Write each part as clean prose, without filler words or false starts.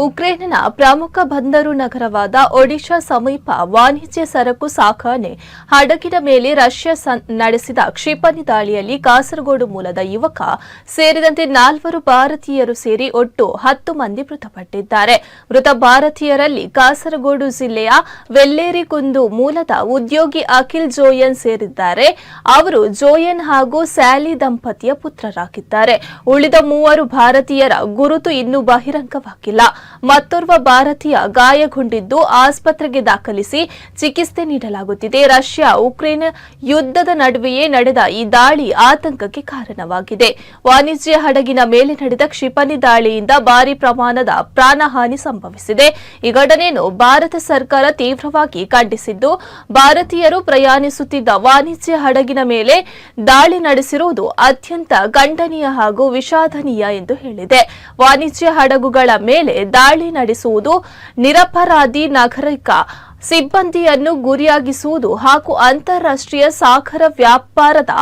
ಉಕ್ರೇನ್ನ ಪ್ರಮುಖ ಬಂದರು ನಗರವಾದ ಒಡಿಶಾ ಸಮೀಪ ವಾಣಿಜ್ಯ ಸರಕು ಸಾಗಣೆ ಹಡಗಿನ ಮೇಲೆ ರಷ್ಯಾ ನಡೆಸಿದ ಕ್ಷಿಪಣಿ ದಾಳಿಯಲ್ಲಿ ಕಾಸರಗೋಡು ಮೂಲದ ಯುವಕ ಸೇರಿದಂತೆ 4 ಭಾರತೀಯರು ಸೇರಿ ಒಟ್ಟು 10 ಮಂದಿ ಮೃತಪಟ್ಟಿದ್ದಾರೆ. ಮೃತ ಭಾರತೀಯರಲ್ಲಿ ಕಾಸರಗೋಡು ಜಿಲ್ಲೆಯ ವೆಲ್ಲೇರಿಕುಂದು ಮೂಲದ ಉದ್ಯೋಗಿ ಅಖಿಲ್ ಜೋಯನ್ ಸೇರಿದ್ದಾರೆ. ಅವರು ಜೋಯನ್ ಹಾಗೂ ಸ್ಯಾಲಿ ದಂಪತಿಯ ಪುತ್ರರಾಗಿದ್ದಾರೆ. ಉಳಿದ 3 ಭಾರತೀಯರ ಗುರುತು ಇನ್ನೂ ಬಹಿರಂಗವಾಗಿಲ್ಲ. ಮತ್ತೋರ್ವ ಭಾರತೀಯ ಗಾಯಗೊಂಡಿದ್ದು ಆಸ್ಪತ್ರೆಗೆ ದಾಖಲಿಸಿ ಚಿಕಿತ್ಸೆ ನೀಡಲಾಗುತ್ತಿದೆ. ರಷ್ಯಾ ಉಕ್ರೇನ್ ಯುದ್ಧದ ನಡುವೆಯೇ ನಡೆದ ಈ ದಾಳಿ ಆತಂಕಕ್ಕೆ ಕಾರಣವಾಗಿದೆ. ವಾಣಿಜ್ಯ ಹಡಗಿನ ಮೇಲೆ ನಡೆದ ಕ್ಷಿಪಣಿ ದಾಳಿಯಿಂದ ಭಾರಿ ಪ್ರಮಾಣದ ಪ್ರಾಣಹಾನಿ ಸಂಭವಿಸಿದೆ. ಈ ಘಟನೆಯನ್ನು ಭಾರತ ಸರ್ಕಾರ ತೀವ್ರವಾಗಿ ಖಂಡಿಸಿದ್ದು, ಭಾರತೀಯರು ಪ್ರಯಾಣಿಸುತ್ತಿದ್ದ ವಾಣಿಜ್ಯ ಹಡಗಿನ ಮೇಲೆ ದಾಳಿ ನಡೆಸಿರುವುದು ಅತ್ಯಂತ ಖಂಡನೀಯ ಹಾಗೂ ವಿಷಾದನೀಯ ಎಂದು ಹೇಳಿದೆ. ವಾಣಿಜ್ಯ ಹಡಗುಗಳ ಮೇಲೆ ದಾಳಿ ನಡೆಸುವುದು ನಿರಪರಾಧಿ ನಾಗರಿಕ ಸಿಬ್ಬಂದಿಯನ್ನು ಗುರಿಯಾಗಿಸುವುದು ಹಾಗೂ ಅಂತಾರಾಷ್ಟ್ರೀಯ ಸಾಗರ ವ್ಯಾಪಾರದ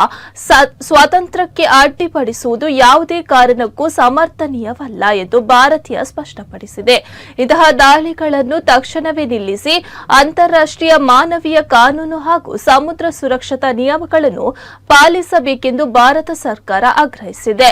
ಸ್ವಾತಂತ್ರ್ಯಕ್ಕೆ ಅಡ್ಡಿಪಡಿಸುವುದು ಯಾವುದೇ ಕಾರಣಕ್ಕೂ ಸಮರ್ಥನೀಯವಲ್ಲ ಎಂದು ಭಾರತೀಯ ಸ್ಪಷ್ಟಪಡಿಸಿದೆ. ಇಂತಹ ದಾಳಿಗಳನ್ನು ತಕ್ಷಣವೇ ನಿಲ್ಲಿಸಿ ಅಂತಾರಾಷ್ಟ್ರೀಯ ಮಾನವೀಯ ಕಾನೂನು ಹಾಗೂ ಸಮುದ್ರ ಸುರಕ್ಷತಾ ನಿಯಮಗಳನ್ನು ಪಾಲಿಸಬೇಕೆಂದು ಭಾರತ ಸರ್ಕಾರ ಆಗ್ರಹಿಸಿದೆ.